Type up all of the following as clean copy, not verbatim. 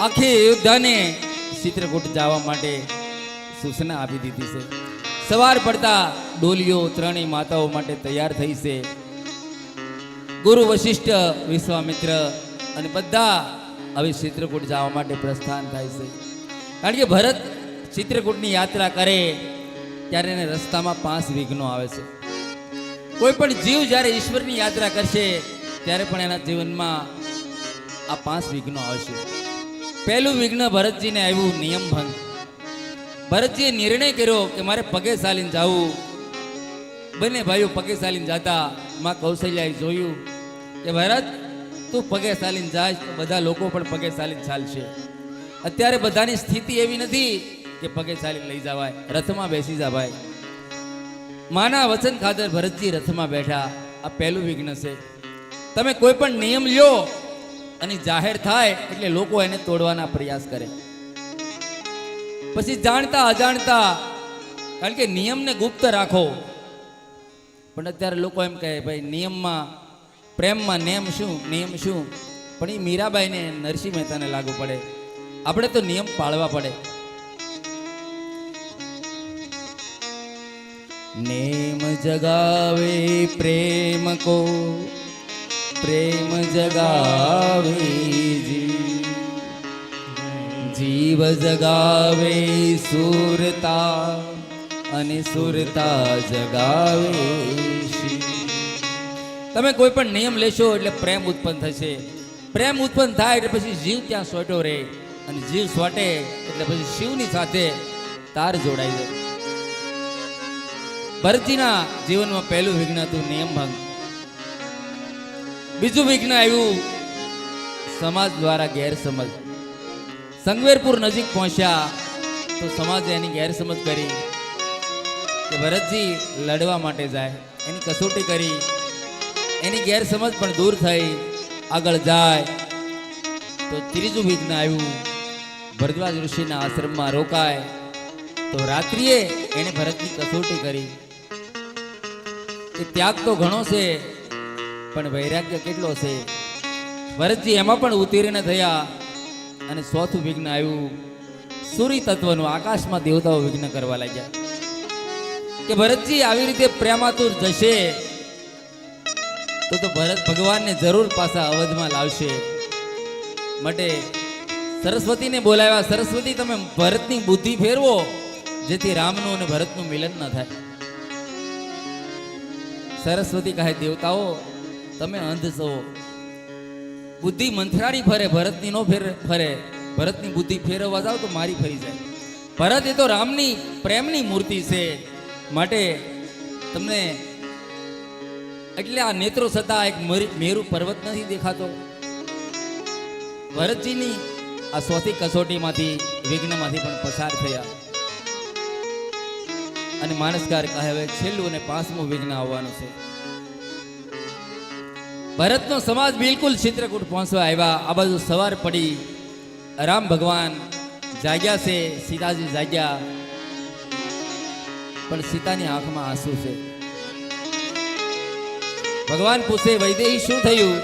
આખી અયોધ્યાને ચિત્રકૂટ જવા માટે સૂચના આપી દીધી છે. સવાર પડતા ડોલીઓ ત્રણેય માતાઓ માટે તૈયાર થઈ છે. ગુરુ વશિષ્ઠ, વિશ્વામિત્ર અને બધા હવે ચિત્રકૂટ જવા માટે પ્રસ્થાન થાય છે. કારણ કે ભરત ચિત્રકૂટની યાત્રા કરે ત્યારે એને રસ્તામાં 5 વિઘ્નો આવે છે. કોઈ પણ જીવ જ્યારે ઈશ્વરની યાત્રા કરશે ત્યારે પણ એના જીવનમાં આ 5 વિઘ્નો આવશે. પહેલું વિઘ્ન ભરતજીને આવ્યું નિયમ ભંગ. ભરતજીએ નિર્ણય કર્યો કે મારે પગે ચાલીને જવું. બંને ભાઈઓ પગે ચાલીને જતા માં કૌશલ્યાએ જોયું કે ભરત તું પગે ચાલીને જાય તો બધા લોકો પણ પગે ચાલીને ચાલશે. અત્યારે બધાની સ્થિતિ એવી નથી કે પગે ચાલીને લઈ જવાય, રથમાં બેસી જા ભાઈ. માના વચન ખાતર ભરતજી રથમાં બેઠા. આ પહેલું વિઘ્ન છે. તમે કોઈ પણ નિયમ લ્યો અને જાહેર થાય એટલે લોકો એને તોડવાના પ્રયાસ કરે. પછી જાણતા અજાણતા, કારણ કે નિયમને ગુપ્ત રાખો. પણ અત્યારે લોકો એમ કહે ભાઈ નિયમમાં, પ્રેમમાં નેમ શું, નિયમ શું. પણ એ મીરાબાઈને નરસિંહ મહેતાને લાગુ પડે. આપણે તો નિયમ પાળવા પડે. नेम जगावे प्रेम को, प्रेम जगावे जीव जगावे सुरता, અને સુરતા જગાવે શિવ. તમે કોઈ પણ નિયમ લેશો એટલે પ્રેમ ઉત્પન્ન થશે. પ્રેમ ઉત્પન્ન થાય એટલે પછી જીવ ત્યાં સોટો રહે, અને જીવ સોટે એટલે પછી શિવની સાથે તાર જોડાઈ જાય. ભરતજીના જીવનમાં પહેલું વિઘ્ન હતું નિયમ ભંગ. બીજું વિઘ્ન આવ્યું સમાજ દ્વારા ગેરસમજ. સંગવેરપુર નજીક પહોંચ્યા તો સમાજે એની ગેરસમજ કરી કે ભરતજી લડવા માટે જાય. એની કસોટી કરી, એની ગેરસમજ પણ દૂર થઈ. આગળ જાય તો ત્રીજું વિઘ્ન આવ્યું. ભરદ્વાજ ઋષિના આશ્રમમાં રોકાય તો રાત્રિએ એને ભરતની કસોટી કરી કે ત્યાગ તો ઘણો છે પણ વૈરાગ્ય કેટલો છે. ભરતજી એમાં પણ ઉત્તીર્ણ થયા. અને ચોથું વિઘ્ન આવ્યું સૂર્ય તત્વનું. આકાશમાં દેવતાઓ વિઘ્ન કરવા લાગ્યા કે ભરતજી આવી રીતે પ્રેમાતુર જશે તો ભરત ભગવાનને જરૂર પાછા અવધમાં લાવશે. માટે સરસ્વતીને બોલાવ્યા. સરસ્વતી તમે ભરતની બુદ્ધિ ફેરવો જેથી રામનું અને ભરતનું મિલન ન થાય. સરસ્વતી કહે દેવતાઓ તમે અંધ છો, બુદ્ધિ મંથરાણી ફરે, ભરતની નો ફરે. ભરતની બુદ્ધિ ફેરવવા જાવ તો મારી ફરી જાય. ભરત એ તો રામની પ્રેમની મૂર્તિ છે. માટે તમને એટલે આ નેત્રો છતાં એક મેરુ પર્વત નથી દેખાતો. ભરતજીની આ ચોથી કસોટીમાંથી, વિઘ્નમાંથી પણ પસાર થયા. અને માનસકાર કહે હવે છેલ્લું અને 5મું વિઘ્ન આવવાનું છે. ભરતનો સમાજ બિલકુલ ચિત્રકૂટ પહોંચવા આવ્યા. આ બાજુ સવાર પડી, રામ ભગવાન જાગ્યા છે, સીતાજી જાગ્યા. પણ સીતાની આંખમાં આંસુ છે. ભગવાન પૂછે વૈદેહી શું થયું?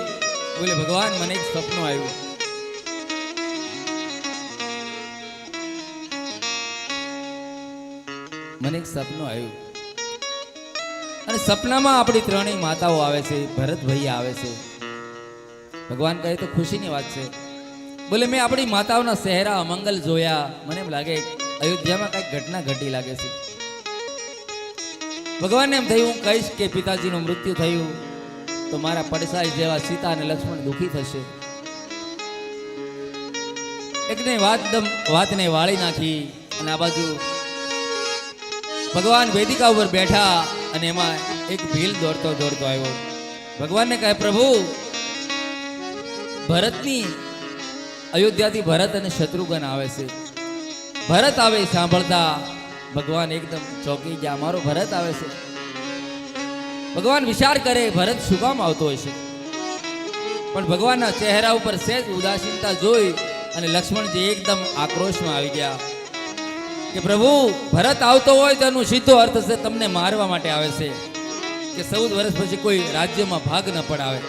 બોલે ભગવાન મને એક સપનું આવ્યું. મને એક સપનું આવ્યું અને સપનામાં આપણી ત્રણેય માતાઓ આવે છે, ભરત ભાઈ આવે છે. ભગવાન કહે તો ખુશીની વાત છે. બોલે મેં આપણી માતાઓના ચહેરા અમંગલ જોયા. મને એમ લાગે અયોધ્યામાં કઈક ઘટના ઘટી લાગે છે. ભગવાનને એમ થયું હું કહીશ કે પિતાજીનું મૃત્યુ થયું તો મારા પડસાઈ જેવા સીતા અને લક્ષ્મણ દુઃખી થશે. એકને વાતને વાળી નાખી. અને આ બાજુ ભગવાન વેદિકા ઉપર બેઠા અને એમાં એક ભીલ દોડતો દોડતો આવ્યો. ભગવાનને કહે પ્રભુ ભરતની અયોધ્યાથી ભરત અને શત્રુઘ્ન આવે છે. ભરત આવે સાંભળતા ભગવાન એકદમ ચોંકી ગયા. મારો ભરત આવે છે. ભગવાન વિચાર કરે ભરત શું કામ આવતો હશે. પણ ભગવાનના ચહેરા ઉપર સહેજ ઉદાસીનતા જોઈ અને લક્ષ્મણજી એકદમ આક્રોશમાં આવી ગયા કે પ્રભુ ભરત આવતો હોય તો એનો સીધો અર્થ છે તમને મારવા માટે આવે છે કે 14 વર્ષ પછી કોઈ રાજ્યમાં ભાગ ન પડાવે.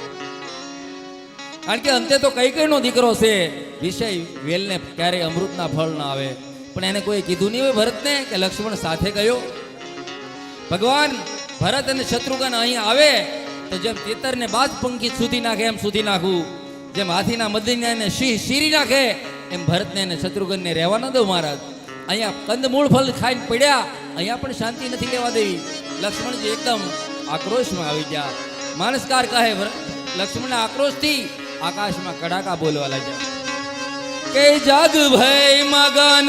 કારણ કે અંતે તો કઈકઈનો દીકરો છે, વિષય વેલને ક્યારેય અમૃતના ફળ ના આવે. પણ એને કોઈ કીધું નહીં હોય ભરતને કે લક્ષ્મણ સાથે ગયો. ભગવાન ભરત અને શત્રુઘ્ન અહીં આવે તો જેમ તીતરને બાજ પંખી સુધી નાખે એમ સુધી નાખું, જેમ હાથીના મદિનાને સિંહ શીરી નાખે એમ ભરતને અને શત્રુઘ્નને રહેવા ન દઉં મહારાજ. અહીંયા કંદમૂળ ફળ ખાઈને પડ્યા, અહીંયા પણ શાંતિ નથી લેવા દેવી. લક્ષ્મણજી એકદમ આક્રોશમાં આવી ગયા. માનસકાર કહે લક્ષ્મણના આક્રોશથી આકાશમાં કડાકા બોલવા લાગ્યા કે જગ ભય મગન,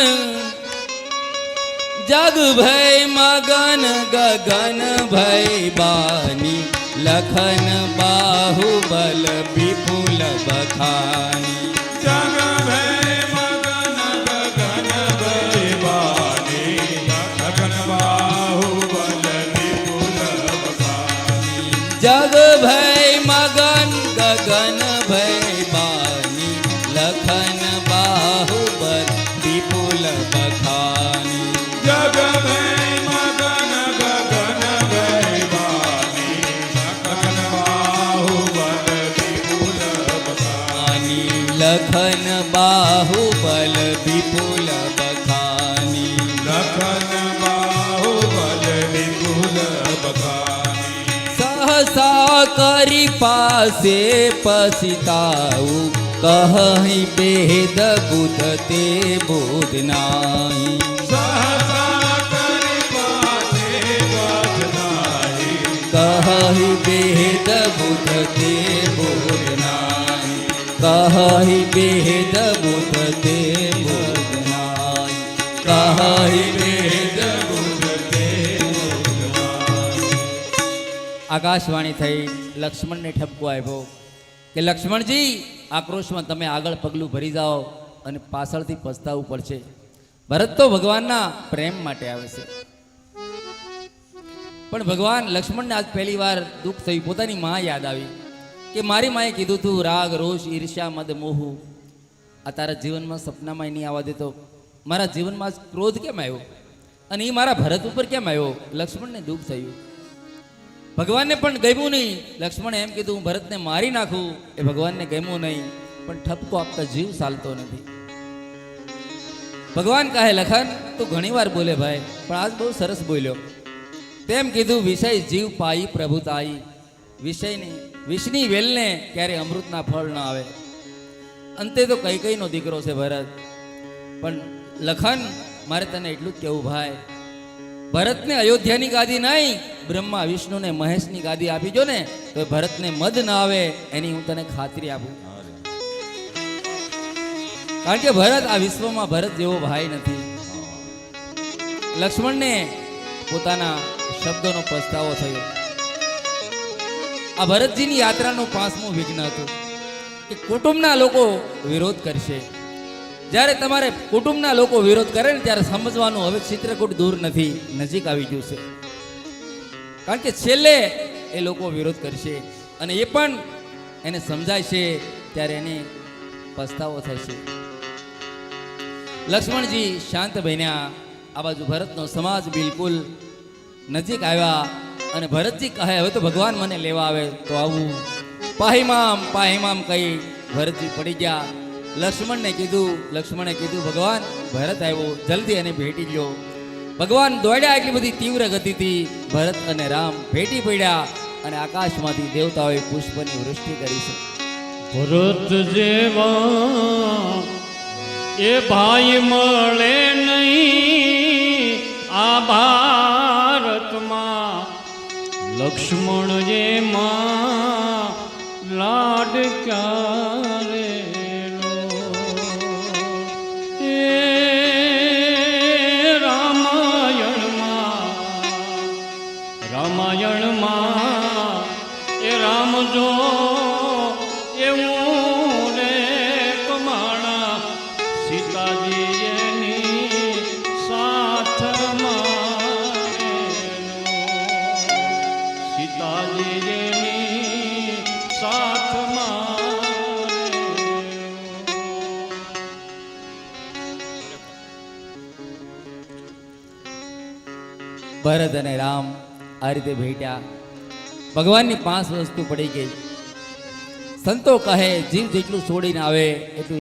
જગ ભય મગન, ગગન ભય બાની, લખન બાહુબલ વિપુલ બખાની. જગ ભય મગન, ગગન ભય બાની, લખન બાહુબલ વિપુલ બખાની. જગ ભય મગન, ગગન ભય બાની, લખન બાહુબલ વિપુલ બખાની. જગ ભય મગન, ગગન ભય બાની, લખન બાહુબલ વિપુલ બખાની. લખન બાહુબલ વિપુલ બખાની. લખન બાહુબલ વિપુલ બખાની. સહસા કરી પાસે પછતાઉ, કહી ભેદ બુધ તે બોધ નાહી. સહસા કરી પાસે વચનાહી, કહી ભેદ બુધ તે બોધ નાહી. કહી ભેદ બુધ તે બોધ નાહી. કહી ભેદ બુધ તે બોધ નાહી. આકાશવાણી થઈ. લક્ષ્મણને ઠપકો આપ્યો કે લક્ષ્મણજી, આક્રોશમાં તમે આગળ પગલું ભરી જાઓ અને પાછળથી પછતાવું પડશે. ભરત તો ભગવાનના પ્રેમ માટે આવે છે, પણ ભગવાન લક્ષ્મણને આજ પહેલી વાર દુઃખ થયું. પોતાની માં યાદ આવી કે મારી માએ કીધું તું રાગ રોષ ઈર્ષ્યા મદ મોહ આ તારા જીવનમાં સપનામાં નહીં આવવા દેતો. મારા જીવનમાં આજ ક્રોધ કેમ આવ્યો અને એ મારા ભરત ઉપર કેમ આવ્યો? લક્ષ્મણને દુઃખ થયું. ભગવાનને પણ ગમ્યું નહીં. લક્ષ્મણે એમ કીધું હું ભરતને મારી નાખું, એ ભગવાનને ગમ્યું નહીં. પણ ઠપકો આપતા જીવ ચાલતો નથી. ભગવાન કહે લખન તું ઘણી વાર બોલે ભાઈ, પણ આજ બહુ સરસ બોલ્યો. તેમ કીધું વિષય જીવ પાઈ પ્રભુતાઈ, વિષયની વિષની વેલને ક્યારે અમૃતના ફળ ન આવે. અંતે તો કઈકઈનો દીકરો છે ભરત. પણ લખન મારે તને એટલું જ કહેવું ભાઈ, ભરતને અયોધ્યાની ગાદી નહીં, બ્રહ્મા વિષ્ણુને મહેશની ગાદી આપી જો ને તો ભરતને મદ ના આવે એની હું તને ખાતરી આપું. કારણ કે ભરત આ વિશ્વમાં ભરત જેવો ભાઈ નથી. લક્ષ્મણને પોતાના શબ્દોનો પસ્તાવો થયો. આ ભરતજીની યાત્રાનું 5મું વિઘ્ન હતું કે કુટુંબના લોકો વિરોધ કરશે. જ્યારે તમારે કુટુંબના લોકો વિરોધ કરે ને ત્યારે સમજવાનું હવે ચિત્રકૂટ દૂર નથી, નજીક આવી ગયું છે. કારણ કે છેલ્લે એ લોકો વિરોધ કરશે અને એ પણ એને સમજાય છે ત્યારે એને પસ્તાવો થશે. લક્ષ્મણજી શાંત બન્યા. આ બાજુ ભરતનો સમાજ બિલકુલ નજીક આવ્યા અને ભરતજી કહે હવે તો ભગવાન મને લેવા આવે તો આવું. પાહીમામ પાહીમામ કહી ભરતજી પડી ગયા. લક્ષ્મણને કીધું ભગવાન ભરત આવ્યો, જલ્દી એને ભેટી લ્યો. ભગવાન દોડ્યા એટલી બધી તીવ્ર ગતિથી. ભરત અને રામ ભેટી પડ્યા અને આકાશમાંથી દેવતાઓએ પુષ્પની વૃષ્ટિ કરી છે. ભરત જેવા એ ભાઈ મળે નહીં આ ભારતમાં, લક્ષ્મણ જેમાં લાડ ક્યારે રામાયણમાં એ રામ જો એવું રે કમાણા, સીતાજી એની સાથમાં, સીતાજી એની સાથમાં. ભરત અને રામ આ રીતે ભેટ્યા. ભગવાનની 5 વસ્તુ પડી ગઈ. સંતો કહે જીવ જેટલું છોડીને આવે એટલું